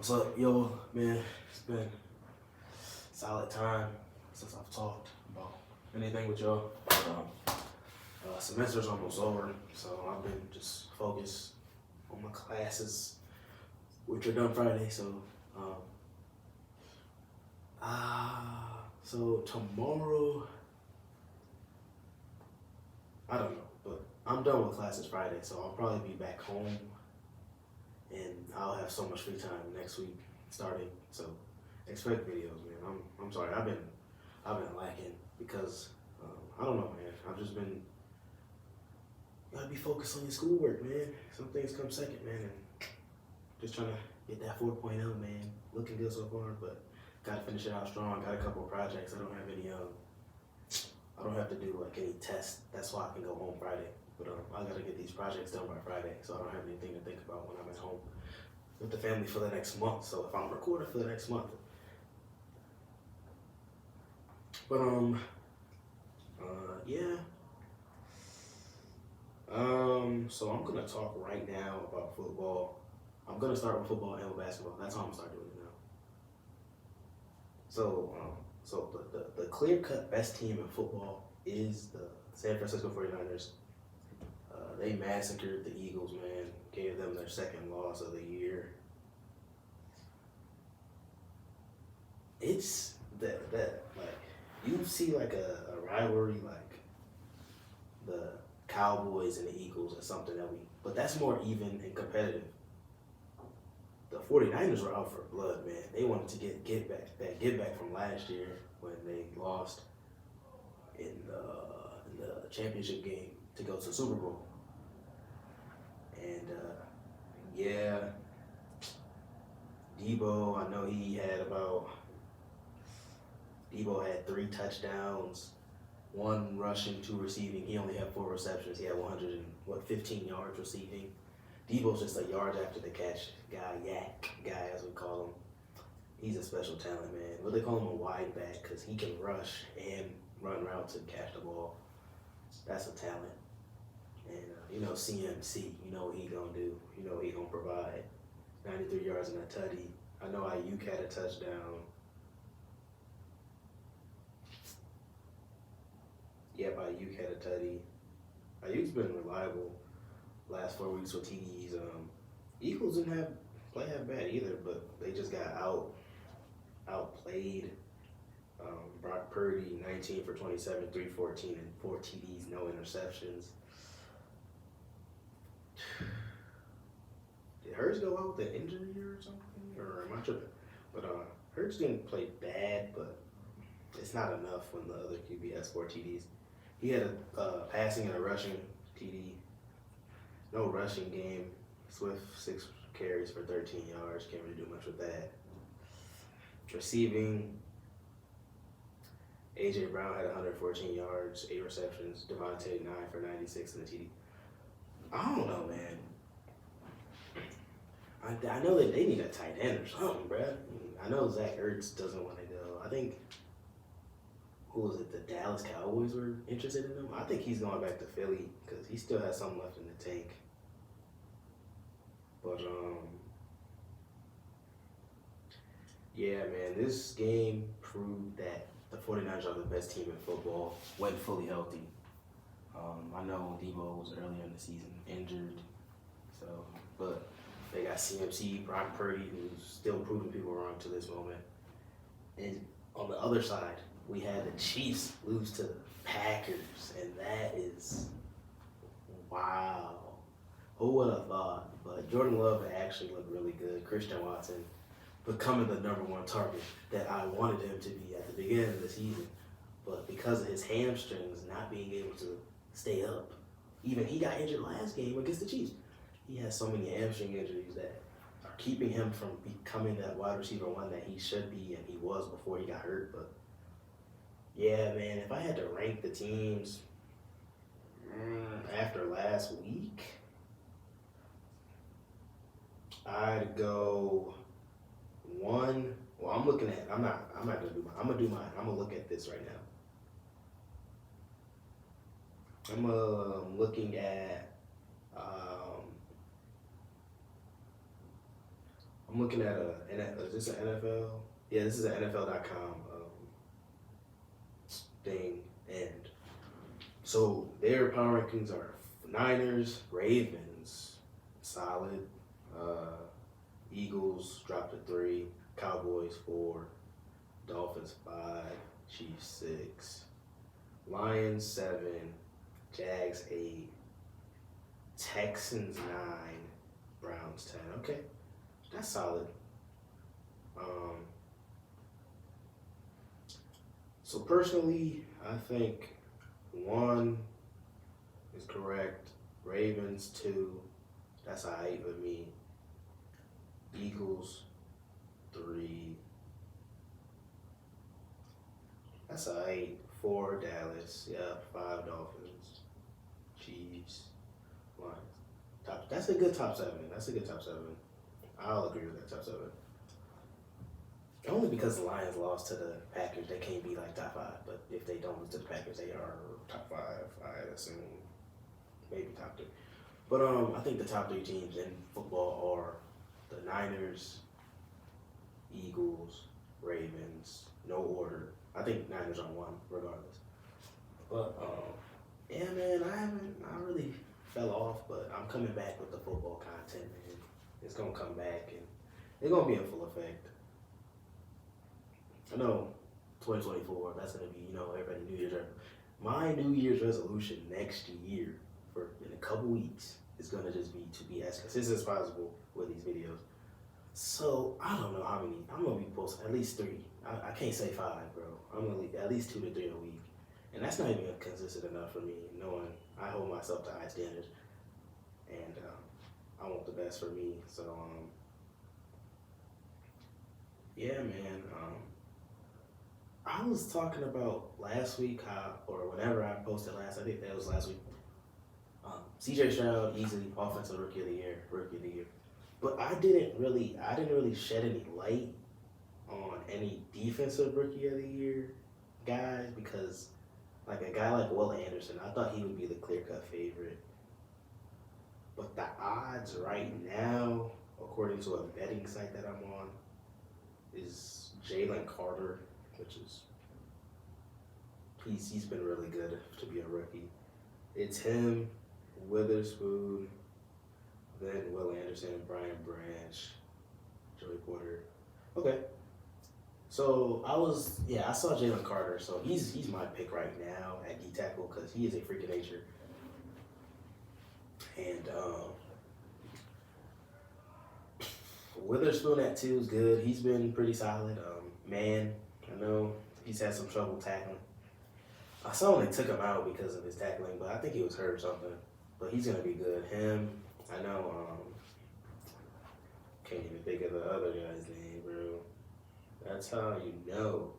What's up, yo, man? It's been a solid time since I've talked about anything with y'all. Semester's almost over, so I've been just focused on my classes, which are done Friday. Um, so tomorrow, I don't know, but I'm done with classes Friday, so I'll probably be back home, and I'll have so much free time next week starting. So expect videos, man. I'm sorry. I've been lacking because I don't know, man. I've just been gotta be focused on your schoolwork, man. Some things come second, man, and just trying to get that 4.0, man. Looking good so far, but gotta finish it out strong. Got a couple of projects. I don't have any. I don't have to do like any tests. That's why I can go home Friday. But I gotta get these projects done by Friday, so I don't have anything to think about when I'm at home with the family for the next month. So if I'm recording for the next month, but yeah. So I'm gonna talk right now about football. I'm gonna start with football and with basketball. That's how I'm gonna start doing it now. So the clear cut best team in football is the San Francisco 49ers. They massacred the Eagles, man. Gave them their second loss of the year. It's that like you see like a rivalry like the Cowboys and the Eagles or something but that's more even and competitive. The 49ers were out for blood, man. They wanted to get back from last year when they lost in the championship game to go to the Super Bowl. And yeah, Debo, I know Debo had 3 touchdowns, one rushing, 2 receiving. He only had 4 receptions. He had 15 yards receiving. Debo's just a yard after the catch guy, yak guy as we call him. He's a special talent, man. What they call him a wide back because he can rush and run routes and catch the ball. That's a talent. And CMC, you know what he gonna do. You know what he gonna provide. 93 yards in a tutty. I know Ayuk had a touchdown. Yep, Ayuk had a tutty. Ayuk's been reliable last 4 weeks with TDs. Eagles didn't play that bad either, but they just got outplayed. Brock Purdy, 19 for 27, 314, and 4 TDs, no interceptions. Did Hurts go out with an injury or something? Or am I tripping? But Hurts didn't play bad, but it's not enough when the other QB has 4 TDs. He had a passing and a rushing TD. No rushing game. Swift 6 carries for 13 yards. Can't really do much with that. Receiving, A.J. Brown had 114 yards, 8 receptions. Devontae 9 for 96 in the TD. I don't know, man. I know that they need a tight end or something, bruh. I know Zach Ertz doesn't want to go. I think, who was it, the Dallas Cowboys were interested in him? I think he's going back to Philly because he still has something left in the tank. But, yeah, man, this game proved that the 49ers are the best team in football when fully healthy. I know Debo was earlier in the season injured, but they got CMC, Brock Purdy, who's still proving people wrong to this moment. And on the other side, we had the Chiefs lose to the Packers, and that is wow. Who would have thought? But Jordan Love actually looked really good. Christian Watson becoming the #1 target that I wanted him to be at the beginning of the season. But because of his hamstrings not being able to stay up, even he got injured last game against the Chiefs. He has so many hamstring injuries that are keeping him from becoming that wide receiver 1 that he should be and he was before he got hurt. But yeah, man, if I had to rank the teams after last week, I'd go 1. Well, I'm not gonna do mine. I'm gonna look at this right now. I'm looking at I'm looking at is this an NFL? Yeah, this is an NFL.com thing, and so their power rankings are Niners, Ravens, solid. Uh, Eagles dropped to 3, Cowboys 4, Dolphins 5, Chiefs 6, Lions 7, Jags 8, Texans 9, Browns 10. Okay, that's solid. Um, so personally, I think 1 is correct. Ravens 2, that's alright with me. Eagles 3, that's alright. 4 Dallas, yeah. 5 Dolphins, Chiefs, Lions. That's a good top 7. That's a good top 7. I'll agree with that top 7. Only because the Lions lost to the Packers, they can't be like top 5. But if they don't lose to the Packers, they are top 5. I assume maybe top 3. But I think the top 3 teams in football are the Niners, Eagles, Ravens, no order. I think Niners are 1 regardless. But yeah, man, I really fell off, but I'm coming back with the football content, man. It's gonna come back and it's gonna be in full effect. I know 2024, that's gonna be, everybody New Year's. My New Year's resolution next year for in a couple weeks is gonna just be to be as consistent as possible with these videos. So I don't know how many. I'm gonna be posting at least 3. I can't say 5, bro. I'm gonna leave at least 2 to 3 a week, and that's not even consistent enough for me. Knowing I hold myself to high standards, and I want the best for me. So yeah, man. I was talking about last week or whenever I posted last. I think that was last week. C.J. Stroud easily offensive rookie of the year. But I didn't really shed any light on any defensive rookie of the year guys because like a guy like Will Anderson, I thought he would be the clear-cut favorite. But the odds right now, according to a betting site that I'm on, is Jalen Carter, which is he's been really good to be a rookie. It's him, Witherspoon, then Will Anderson, Brian Branch, Joey Porter. Okay. So I saw Jalen Carter. So he's my pick right now at D tackle because he is a freak of nature. And Witherspoon at 2 is good. He's been pretty solid. Man, I know he's had some trouble tackling. I saw when they took him out because of his tackling, but I think he was hurt or something. But he's gonna be good. Him, I know. Can't even think of the other guy's name, bro. That's how you know.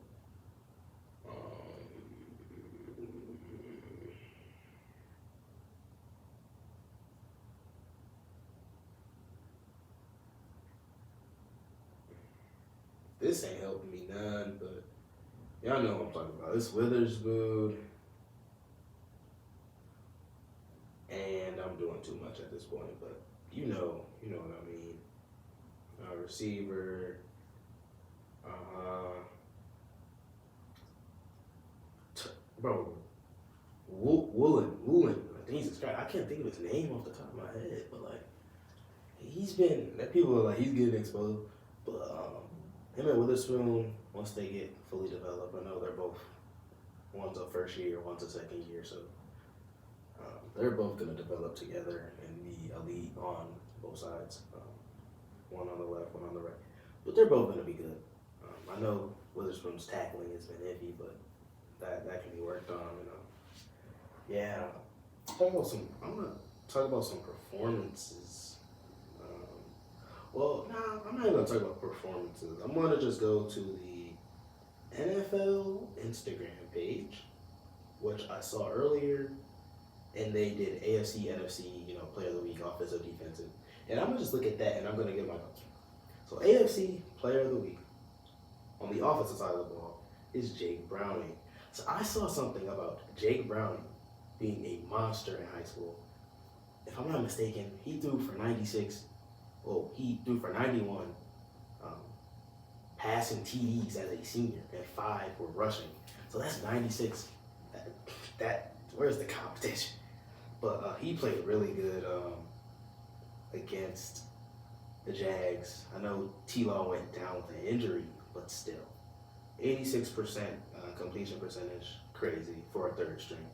This ain't helping me none, but y'all know what I'm talking about. It's Witherspoon, and I'm doing too much at this point, but you know what I mean. Receiver, bro, Woolen. Jesus Christ, I can't think of his name off the top of my head, but like people are like he's getting exposed, but him and Witherspoon, once they get fully developed, I know they're both, one's a first year, one's a second year, so they're both gonna develop together and be elite on both sides. One on the left, one on the right, but they're both gonna be good. I know Witherspoon's tackling has been iffy, but that can be worked on. Yeah. I'm gonna talk about some performances. I'm not even gonna talk about performances. I'm gonna just go to the NFL Instagram page, which I saw earlier, and they did AFC, NFC, Player of the Week, offensive, defensive, and I'm gonna just look at that and I'm gonna give my notes. So AFC Player of the Week on the offensive side of the ball is Jake Browning. So I saw something about Jake Browning being a monster in high school. If I'm not mistaken, he threw for 96. Well, he threw for 91 passing TDs as a senior, and 5 were rushing. So that's 96. That where's the competition? But he played really good against the Jags. I know T-Law went down with an injury, but still. 86% completion percentage, crazy for a third string.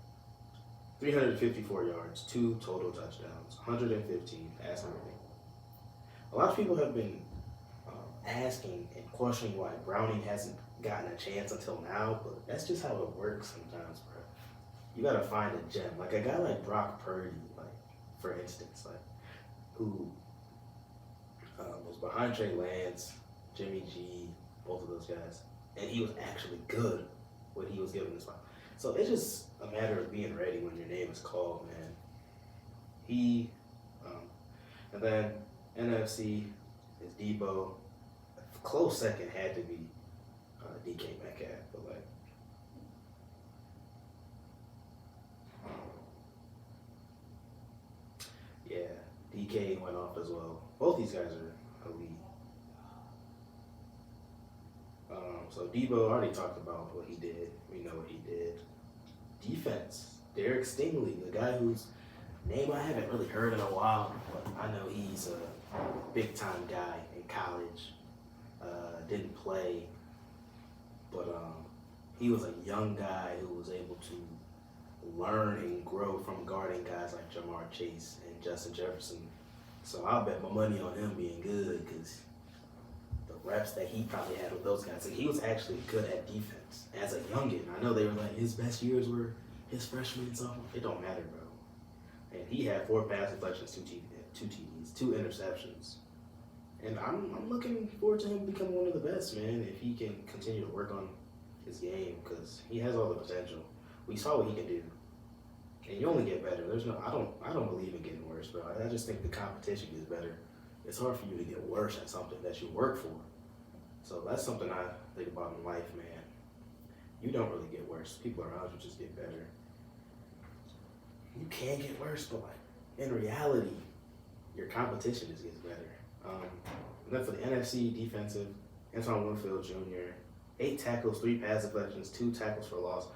354 yards, 2 total touchdowns, 115 passing rating. A lot of people have been asking and questioning why Browning hasn't gotten a chance until now, but that's just how it works sometimes, bro. You gotta find a gem, like a guy like Brock Purdy, like for instance, like who was behind Trey Lance, Jimmy G, both of those guys, and he was actually good when he was given the spot. So it's just a matter of being ready when your name is called, man. And then NFC is Debo. Close second had to be DK Metcalf, but like, yeah, DK went off as well. Both these guys are elite. So Debo already talked about what he did. We know what he did. Defense, Derek Stingley, the guy whose name I haven't really heard in a while, but I know he's a big time guy in college. Didn't play, but he was a young guy who was able to learn and grow from guarding guys like Jamar Chase and Justin Jefferson. So I'll bet my money on him being good because the reps that he probably had with those guys, like he was actually good at defense as a youngin. I know they were like his best years were his freshman and sophomore. It don't matter, bro. And he had 4 pass deflections, 2 TDs, 2 interceptions. And I'm looking forward to him becoming one of the best, man, if he can continue to work on his game because he has all the potential. We saw what he can do. And you only get better. I don't believe in getting worse, bro. I just think the competition gets better. It's hard for you to get worse at something that you work for. So that's something I think about in life, man. You don't really get worse. People around you just get better. You can get worse, but like in reality, your competition just gets better. And then for the NFC defensive, Antoine Winfield Jr., 8 tackles, 3 pass deflections, 2 tackles for loss,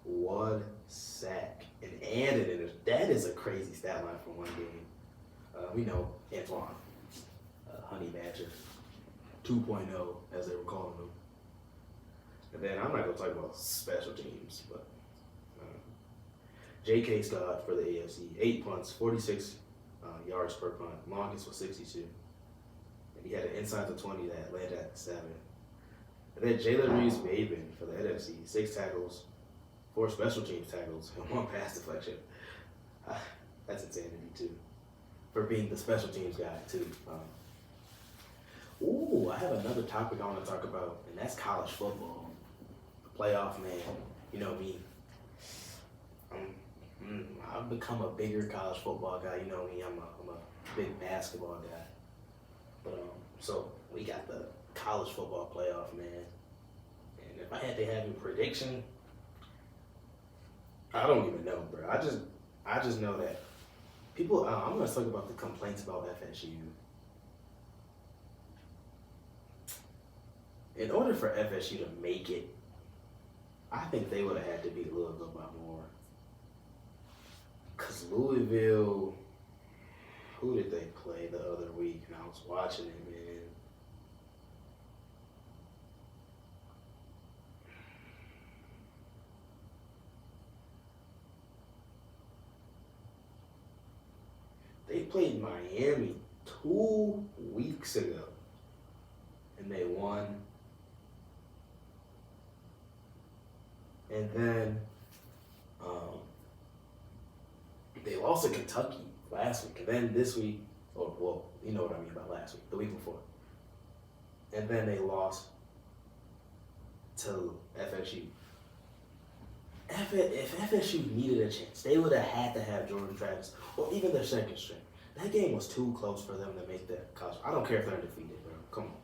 1 sack, and an interception. That is a crazy stat line for one game. We know Antoine, Honey Badger, 2.0 as they were calling him. And then I'm not going to talk about special teams, but J.K. Scott for the AFC, 8 punts, 46 yards per punt, longest was 62. And he had an inside the 20 that landed at 7. And then Jalen Reeves-Maybin for the NFC, 6 tackles, 4 special teams tackles, and 1 pass deflection. That's insanity too, for being the special teams guy too. I have another topic I want to talk about, and that's college football. The playoff, man. You know me. I've become a bigger college football guy. You know me. I'm a big basketball guy. But so we got the college football playoff, man. And if I had to have a prediction, I don't even know, bro. I just know that people. I'm gonna talk about the complaints about FSU. In order for FSU to make it, I think they would have had to beat Louisville by more. Cause Louisville, who did they play the other week? And I was watching it, man. They played Miami 2 weeks ago, and they won. And then they lost to Kentucky last week. And then this week, you know what I mean by last week, the week before. And then they lost to FSU. If FSU needed a chance, they would have had to have Jordan Travis or even their second string. That game was too close for them to make the college. I don't care if they're undefeated, bro. Come on.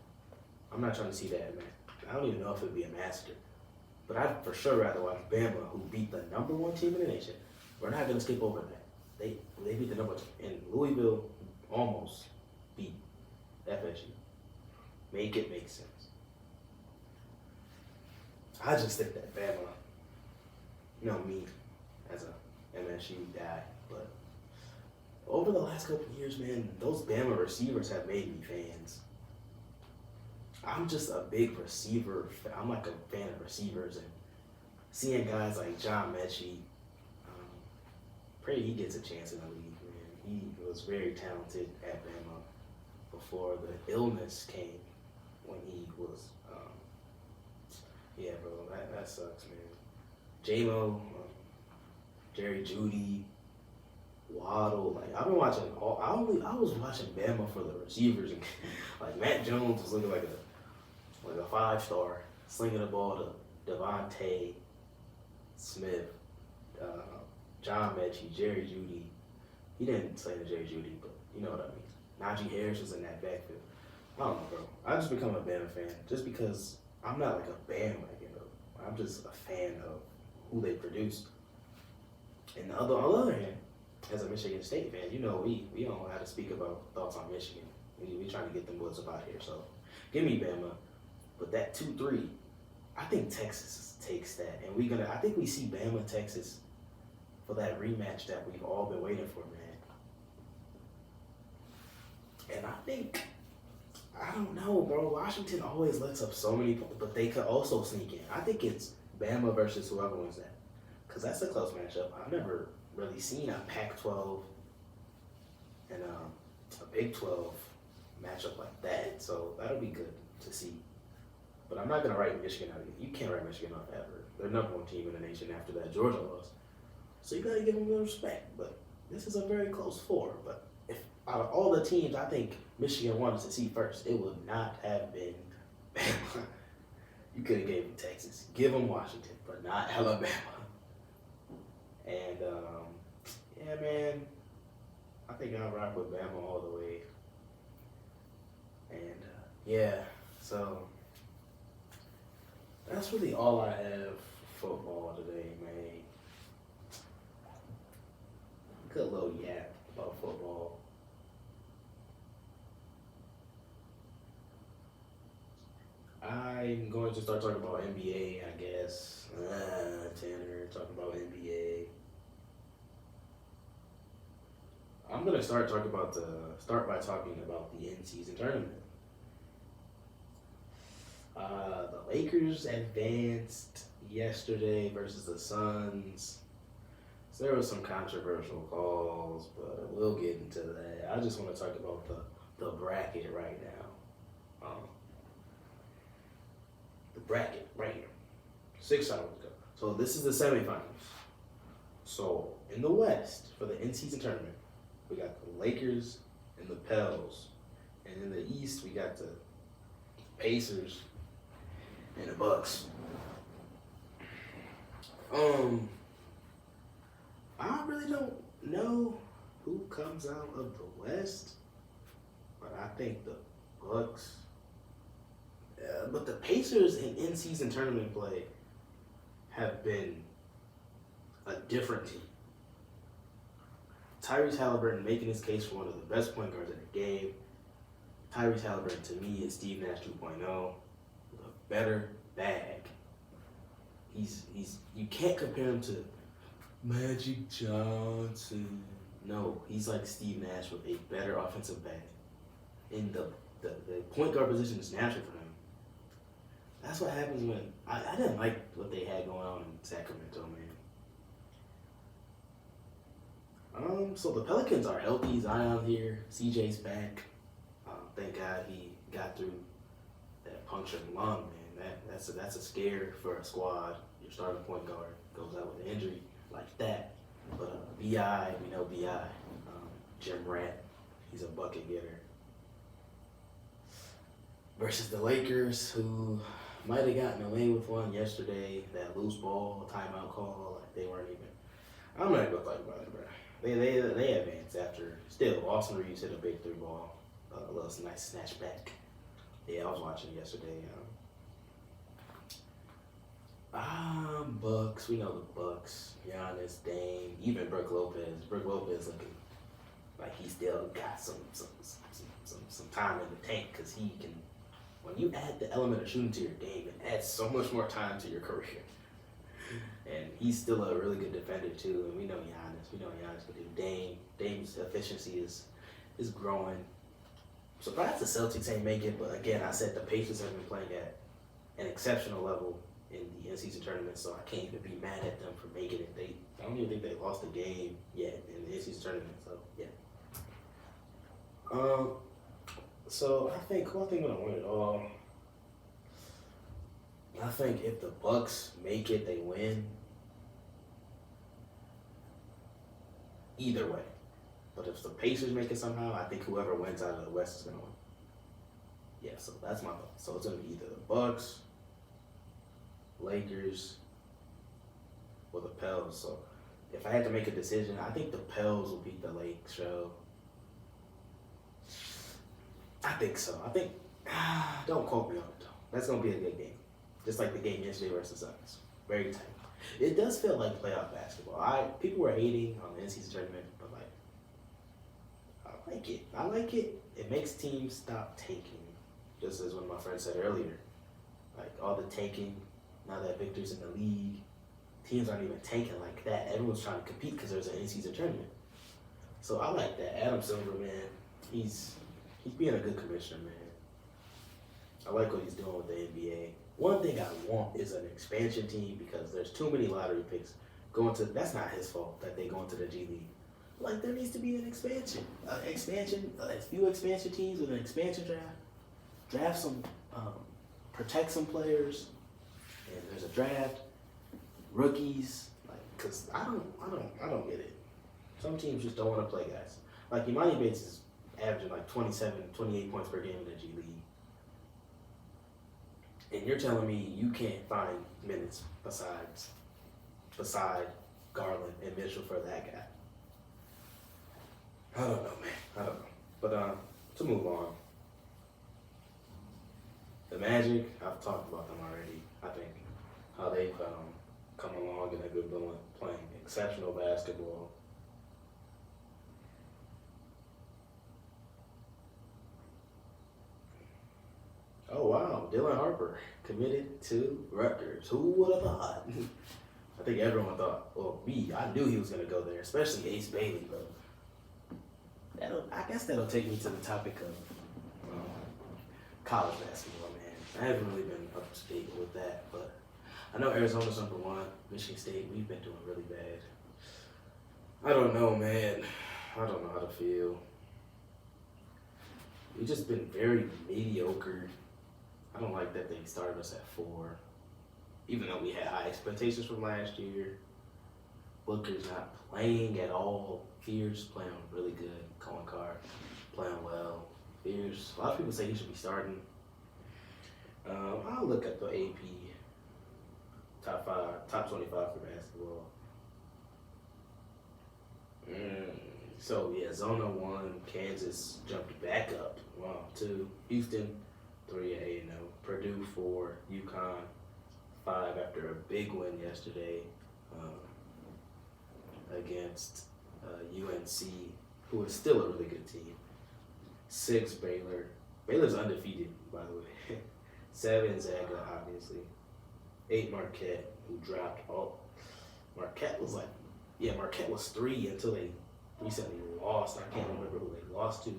I'm not trying to see that, man. I don't even know if it would be a massacre. But I'd for sure rather watch Bama, who beat the number 1 team in the nation. We're not going to skip over that. They beat the number 1 team. And Louisville almost beat FSU. Make it make sense. I just think that Bama, me as a MSU guy, but over the last couple of years, man, those Bama receivers have made me fans. I'm just a big receiver. I'm like a fan of receivers and seeing guys like John Mechie. Pray he gets a chance in the league, man. He was very talented at Bama before the illness came when he was. Yeah, bro, that sucks, man. J-Mo, Jerry Judy, Waddle. Like I've been watching I was watching Bama for the receivers, and like Matt Jones was looking like a 5-star, slinging the ball to Devontae Smith, John Mechie, Jerry Judy. He didn't sling to Jerry Judy, but you know what I mean. Najee Harris was in that backfield. I don't know, bro. I just become a Bama fan just because I'm not like a bandwagon. I'm just a fan of who they produce. And on the other hand, as a Michigan State fan, we don't know how to speak about thoughts on Michigan. We trying to get them boys up out here. So give me Bama. But that 2-3, I think Texas takes that. And I think we see Bama, Texas for that rematch that we've all been waiting for, man. And I don't know, bro. Washington always lets up so many points, but they could also sneak in. I think it's Bama versus whoever wins that. Because that's a close matchup. I've never really seen a Pac-12 and a Big 12 matchup like that. So that'll be good to see. But I'm not going to write Michigan out. You can't write Michigan off ever. They're number one team in the nation after that Georgia loss. So you got to give them the respect. But this is a very close 4. But if out of all the teams I think Michigan wanted to see first, it would not have been Bama. You could have gave them Texas. Give them Washington, but not Alabama. And, yeah, man, I think I'll rock with Bama all the way. And, yeah, so that's really all I have for football today, man. Good little yap about football. I'm going to start talking about NBA, I guess. Tanner, talking about NBA. I'm gonna start by talking about the in-season tournament. The Lakers advanced yesterday versus the Suns. So there was some controversial calls, but we'll get into that. I just want to talk about the bracket right now. The bracket right here. 6 hours ago. So this is the semifinals. So in the West for the in-season tournament, we got the Lakers and the Pels. And in the East, we got the Pacers and the Bucks. I really don't know who comes out of the West, but I think the Bucks. But the Pacers in season tournament play have been a different team. Tyrese Halliburton making his case for one of the best point guards in the game. Tyrese Halliburton to me is Steve Nash 2.0 with a better bag. You can't compare him to Magic Johnson. No, he's like Steve Nash with a better offensive bag. And the point guard position is natural for him. That's what happens when I didn't like what they had going on in Sacramento, man. So the Pelicans are healthy. Zion here. CJ's back. Thank God he got through that punctured lung, man. That's a scare for a squad. Your starting point guard goes out with an injury like that. But B.I., we know B.I. Jim Rat, he's a bucket getter. Versus the Lakers, who might have gotten away with one yesterday. That loose ball, timeout call, like they weren't even. I'm not gonna talk about it, bro. They advanced after. Still, Austin Reeves hit a big 3 ball, a little nice snatch back. Yeah, I was watching yesterday. Bucks. We know the Bucks. Giannis, Dame, even Brook Lopez. Brook Lopez looking like he still got some time in the tank because he can when you add the element of shooting to your game, it adds so much more time to your career. And he's still a really good defender too. And we know Giannis. We know Giannis can do. Dame's efficiency is growing. Surprised the Celtics ain't make it, but again, I said the Pacers have been playing at an exceptional level in the in-season tournament, so I can't even be mad at them for making it. I don't even think they lost a game yet in the in-season tournament. So yeah. So I think who I think gonna win it all. I think if the Bucks make it, they win. Either way. But if the Pacers make it somehow, I think whoever wins out of the West is gonna win. Yeah, so that's my thought. So it's gonna be either the Bucks, Lakers, or the Pels. So if I had to make a decision, I think the Pels will beat the Lakers. So I think so. I think don't quote me on it though. That's gonna be a good game. Just like the game yesterday versus Suns. Very tight. It does feel like playoff basketball. People were hating on the in-season tournament, but like I like it. I like it. It makes teams stop tanking. Just as one of my friends said earlier. Like all the tanking, now that Victor's in the league, teams aren't even tanking like that. Everyone's trying to compete because there's an in-season tournament. So I like that. Adam Silver, man, he's being a good commissioner, man. I like what he's doing with the NBA. One thing I want is an expansion team because there's too many lottery picks going to. That's not his fault that they go into the G League. Like there needs to be an expansion, a few expansion teams with an expansion draft some, protect some players, and there's a draft, rookies. Like, cause I don't get it. Some teams just don't want to play guys. Like Imani Bates is averaging like 27, 28 points per game in the G League. And you're telling me you can't find minutes beside Garland and Mitchell for that guy. I don't know, man. I don't know. But to move on. The Magic, I've talked about them already. I think how they've come along and they've been playing exceptional basketball. Oh wow, Dylan Harper committed to Rutgers. Who would have thought? I think everyone thought. Well, I knew he was gonna go there, especially Ace Bailey. But I guess that'll take me to the topic of college basketball, man. I haven't really been up to date with that, but I know Arizona's #1. Michigan State, we've been doing really bad. I don't know, man. I don't know how to feel. We've just been very mediocre. I don't like that they started us at 4, even though we had high expectations from last year. Booker's not playing at all. Fears playing really good. Cohen Carr playing well. Fears, a lot of people say he should be starting. I'll look at the AP top 25 for basketball. So yeah, Zona 1, Kansas jumped back up. Wow, 2, Houston 3 at 8-0, Purdue 4, UConn 5 after a big win yesterday against UNC, who is still a really good team. 6 Baylor. Baylor's undefeated, by the way. 7 Zaga, obviously. 8 Marquette, who dropped all. Marquette was 3 until they recently lost. I can't remember who they lost to.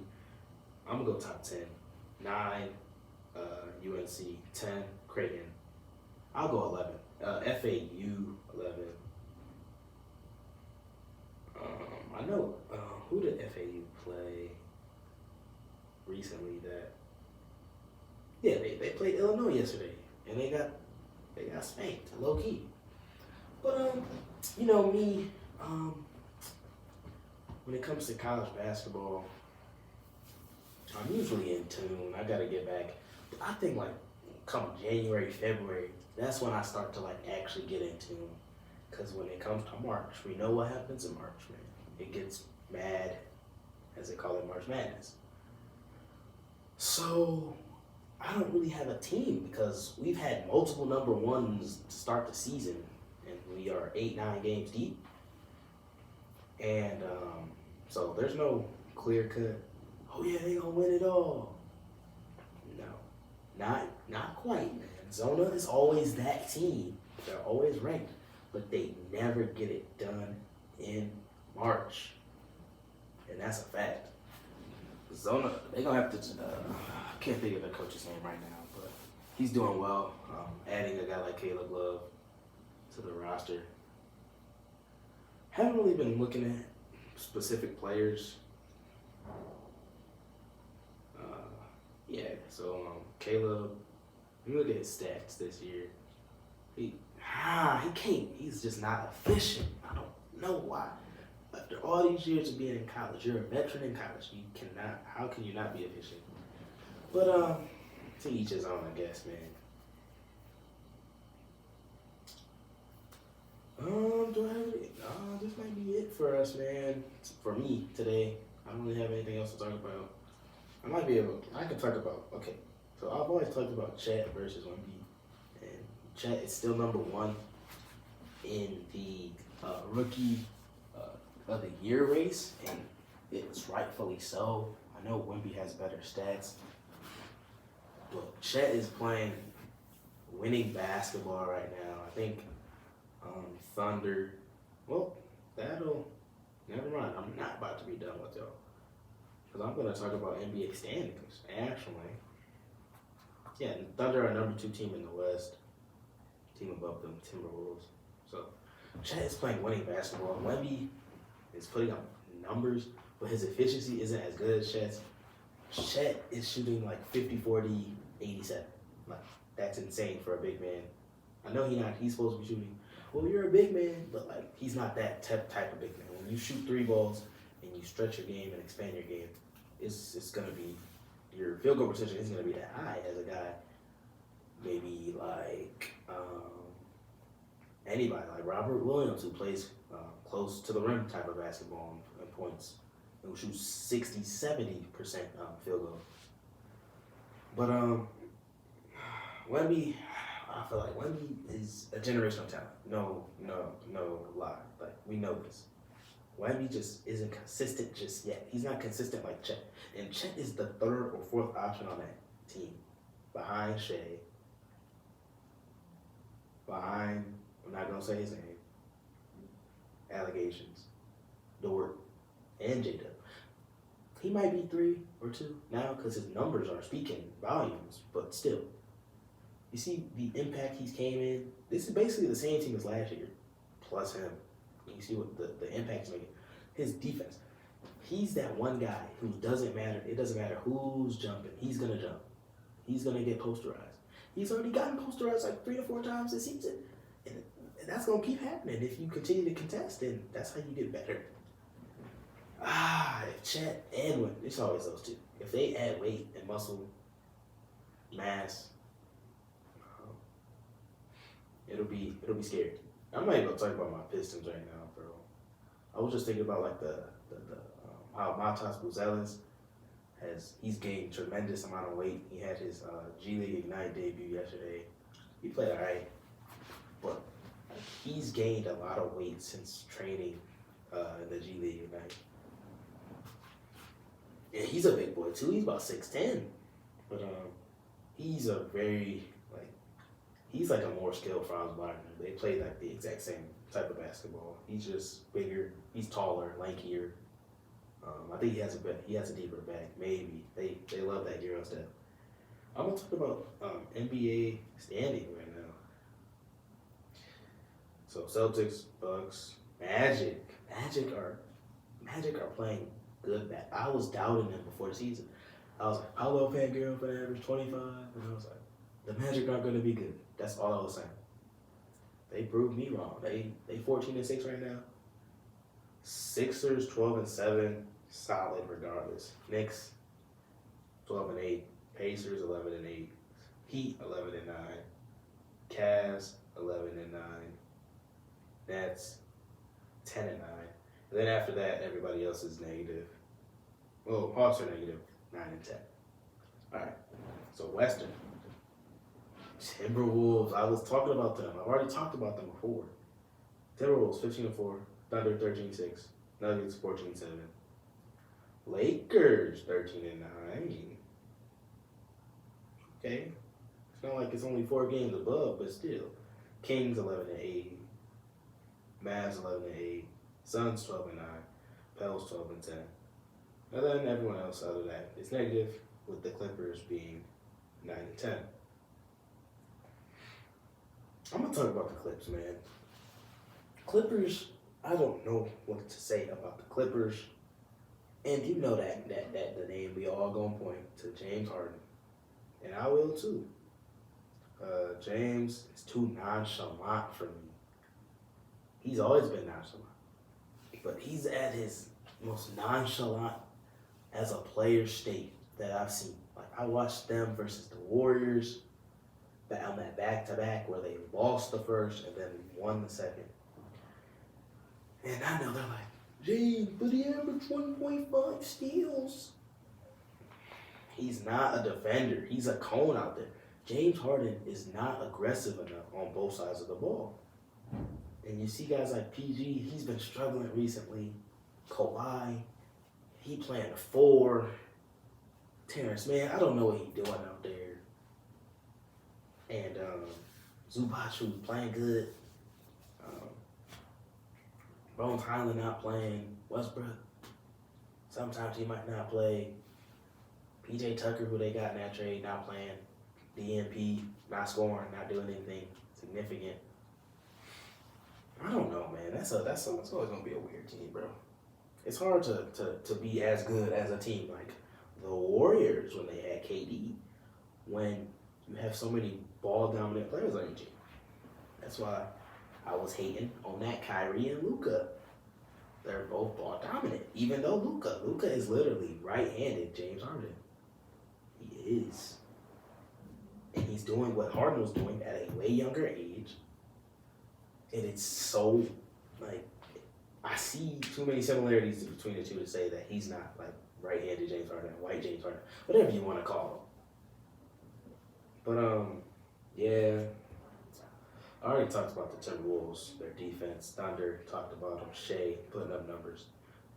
I'm gonna go top 10. 9 UNC, 10 Creighton. I'll go 11. FAU 11. I know who did FAU play recently that. Yeah, they played Illinois yesterday and they got spanked, low key. But you know me, when it comes to college basketball, I'm usually in tune. I gotta get back. I think like come January, February, that's when I start to like actually get in tune. Cause when it comes to March, we know what happens in March, man. It gets mad, as they call it, March Madness. So I don't really have a team because we've had multiple #1s to start the season, and we are 8-9 games deep. And so there's no clear cut. Oh yeah, they gonna win it all. No, Not quite, man. Zona is always that team. They're always ranked, but they never get it done in March, and that's a fact. Zona, they gonna have to. I can't think of the coach's name right now, but he's doing well. Adding a guy like Caleb Love to the roster. Haven't really been looking at specific players. Yeah, so Caleb, you look at his stats this year. He can't. He's just not efficient. I don't know why. After all these years of being in college, you're a veteran in college. You cannot. How can you not be efficient? But to each his own, I guess, man. Do I have it? This might be it for us, man. For me today, I don't really have anything else to talk about. I can talk about, okay. So I've always talked about Chet versus Wemby. And Chet is still number one in the rookie of the year race. And it's rightfully so. I know Wemby has better stats. But Chet is playing winning basketball right now. I think Thunder, well, never mind. I'm not about to be done with y'all. Because I'm going to talk about NBA standings, actually. Yeah, Thunder are number 2 team in the West. Team above them, Timberwolves. So, Chet is playing winning basketball. Wemby is putting up numbers, but his efficiency isn't as good as Chet's. Chet is shooting like 50, 40, 87. Like, that's insane for a big man. I know he's supposed to be shooting. Well, you're a big man, but like he's not that type of big man. When you shoot 3 balls and you stretch your game and expand your game, it's gonna be your field goal percentage isn't gonna be that high as a guy. Maybe like anybody like Robert Williams who plays close to the rim type of basketball and points, who shoots 60, 70% field goal. But Wemby, I feel like Wemby is a generational talent. No lie. Like, we know this. Wemby just isn't consistent just yet. He's not consistent like Chet. And Chet is the 3rd or 4th option on that team. Behind Shea. I'm not going to say his name. Allegations. Dort. And J-Dub. He might be 3 or 2 now because his numbers are speaking volumes, but still. You see the impact he's came in. This is basically the same team as last year, plus him. You see what the impact he's making. His defense. He's that one guy who doesn't matter. It doesn't matter who's jumping. He's going to jump. He's going to get posterized. He's already gotten posterized like 3 or 4 times this season. And that's going to keep happening. If you continue to contest, then that's how you get better. If Chet and Wemby, it's always those two. If they add weight and muscle, mass, it'll be scary. I'm not even gonna talk about my Pistons right now, bro. I was just thinking about like how Matas Buzelis he's gained tremendous amount of weight. He had his G League Ignite debut yesterday. He played alright, but he's gained a lot of weight since training in the G League Ignite. And he's a big boy too. He's about 6'10", but he's a very he's like a more skilled Franz Wagner. They play like the exact same type of basketball. He's just bigger. He's taller, lankier. I think he has a deeper back. Maybe they love that Euro step. I'm gonna talk about NBA standing right now. So Celtics, Bucks, Magic are playing good back. I was doubting them before the season. I was like, Paolo Fangirl for the average 25, and I was like, the Magic aren't going to be good. That's all I was saying. They proved me wrong. They 14-6 right now. Sixers 12-7, solid regardless. Knicks 12-8, Pacers 11-8, Heat 11-9, Cavs 11-9, Nets 10-9. And then after that, everybody else is negative. Well, Hawks are negative 9-10. All right. So Western. Timberwolves. I was talking about them. I've already talked about them before. Timberwolves 15-4. Thunder 13-6. Nuggets 14-7. Lakers 13-9. Okay, it's not like it's only 4 games above, but still. Kings 11-8, Mavs 11-8, Suns 12-9, Pels 12-10. And then everyone else out of that is negative, with the Clippers being 9-10. I'm gonna talk about the Clips, man. Clippers, I don't know what to say about the Clippers. And you know that the name we all gonna point to James Harden. And I will too. James is too nonchalant for me. He's always been nonchalant. But he's at his most nonchalant as a player state that I've seen. Like I watched them versus the Warriors on that back-to-back where they lost the first and then won the second. And I know they're like, James, but he averaged 1.5 steals. He's not a defender. He's a cone out there. James Harden is not aggressive enough on both sides of the ball. And you see guys like PG, he's been struggling recently. Kawhi, he playing the 4. Terrence, man, I don't know what he's doing out there. And Zubac, who's playing good. Bones Highland not playing. Westbrook, sometimes he might not play. PJ Tucker, who they got in that trade, not playing. DNP, not scoring, not doing anything significant. I don't know, man. That's always gonna be a weird team, bro. It's hard to be as good as a team like the Warriors when they had KD, when you have so many ball dominant players on your team. That's why I was hating on that Kyrie and Luka. They're both ball dominant, even though Luka is literally right-handed James Harden. He is. And he's doing what Harden was doing at a way younger age. And it's so, like, I see too many similarities between the two to say that he's not, like, right-handed James Harden, white James Harden, whatever you want to call him. But, yeah. I already talked about the Timberwolves, their defense. Thunder talked about them. Shea putting up numbers.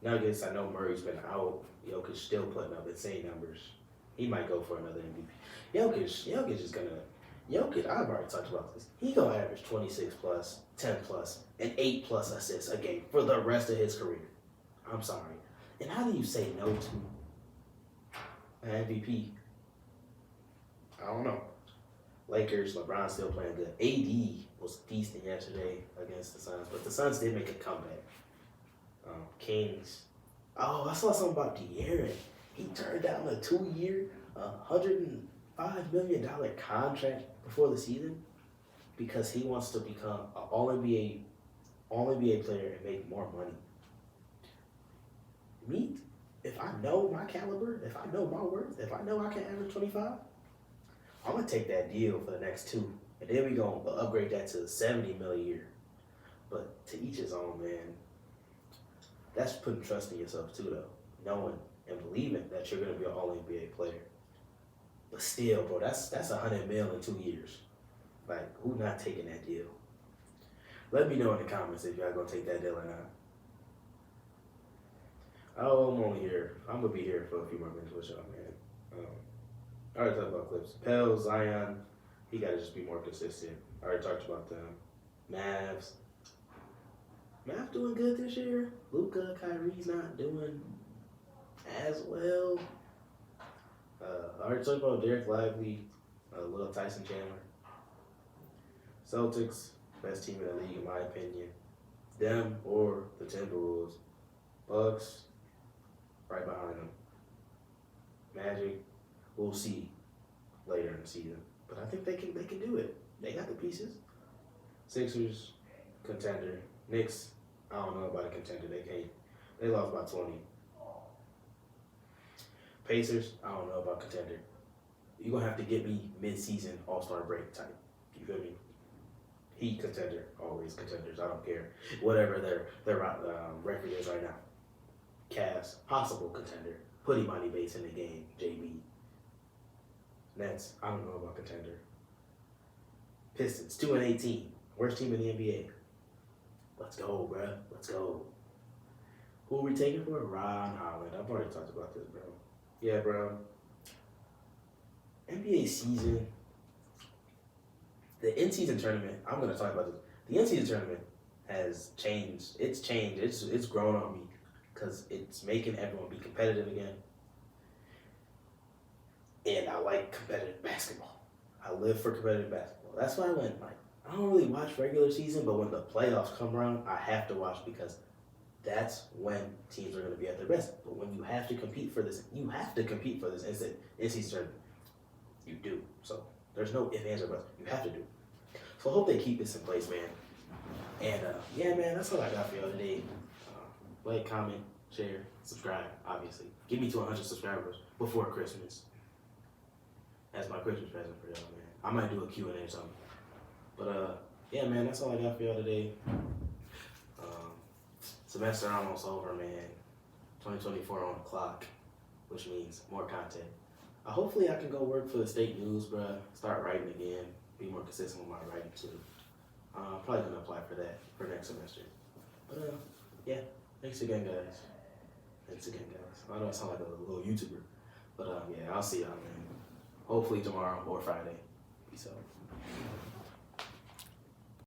Nuggets, I know Murray's been out. Jokic still putting up insane numbers. He might go for another MVP. Jokic is gonna. Jokic, I've already talked about this. He gonna average 26 plus, 10 plus, and 8 plus assists a game for the rest of his career. I'm sorry. And how do you say no to an MVP? I don't know. Lakers, LeBron still playing good. AD was decent yesterday against the Suns, but the Suns did make a comeback. Kings. Oh, I saw something about De'Aaron. He turned down a 2-year, $105 million contract before the season because he wants to become an All-NBA player and make more money. Me, if I know my caliber, if I know my worth, if I know I can average 25, I'm going to take that deal for the next 2. And then we're going to upgrade that to $70 million a year. But to each his own, man. That's putting trust in yourself too, though. Knowing and believing that you're going to be an All-NBA player. But still, bro, that's $100 million in 2 years. Like, who not taking that deal? Let me know in the comments if y'all going to take that deal or not. Oh, I'm only here. I'm going to be here for a few more minutes with y'all, man. I already talked about Clips. Pels, Zion, he got to just be more consistent. I already talked about them. Mavs doing good this year. Luka, Kyrie's not doing as well. I already talked about Derek Lively, Little Tyson Chandler. Celtics, best team in the league in my opinion. Them or the Timberwolves. Bucks, right behind them. Magic, we'll see later in the season. But I think they can do it. They got the pieces. Sixers, contender. Knicks, I don't know about a contender. They lost by 20. Pacers, I don't know about contender. You're going to have to get me mid-season All-Star break type. You feel me? Heat contender, always contenders. I don't care. Whatever their record is right now. Cavs, possible contender. Put Imani Bates in the game, JB. Nets, I don't know about contender. Pistons, 2-18. Worst team in the NBA. Let's go, bro. Let's go. Who are we taking for? Ron Holland. I've already talked about this, bro. Yeah, bro. NBA season, the in-season tournament. I'm gonna talk about this. The in-season tournament has changed. It's changed. It's grown on me because it's making everyone be competitive again. And I like competitive basketball. I live for competitive basketball. That's why I don't really watch regular season, but when the playoffs come around, I have to watch because that's when teams are going to be at their best. But when you have to compete for this, in-season tournament. You do. So there's no ifs, ands, or buts. You have to do. So I hope they keep this in place, man. And yeah, man, that's all I got for y'all today. Like, comment, share, subscribe, obviously. Get me to 100 subscribers before Christmas. That's my Christmas present for y'all, man. I might do a Q&A or something. But yeah, man, that's all I got for y'all today. Semester almost over, man. 2024 on the clock, which means more content. Hopefully I can go work for the state news, bruh. Start writing again. Be more consistent with my writing too. Probably gonna apply for that for next semester. But yeah, thanks again, guys. I know I sound like a little YouTuber, but yeah, I'll see y'all, man. Hopefully tomorrow or Friday. Peace out.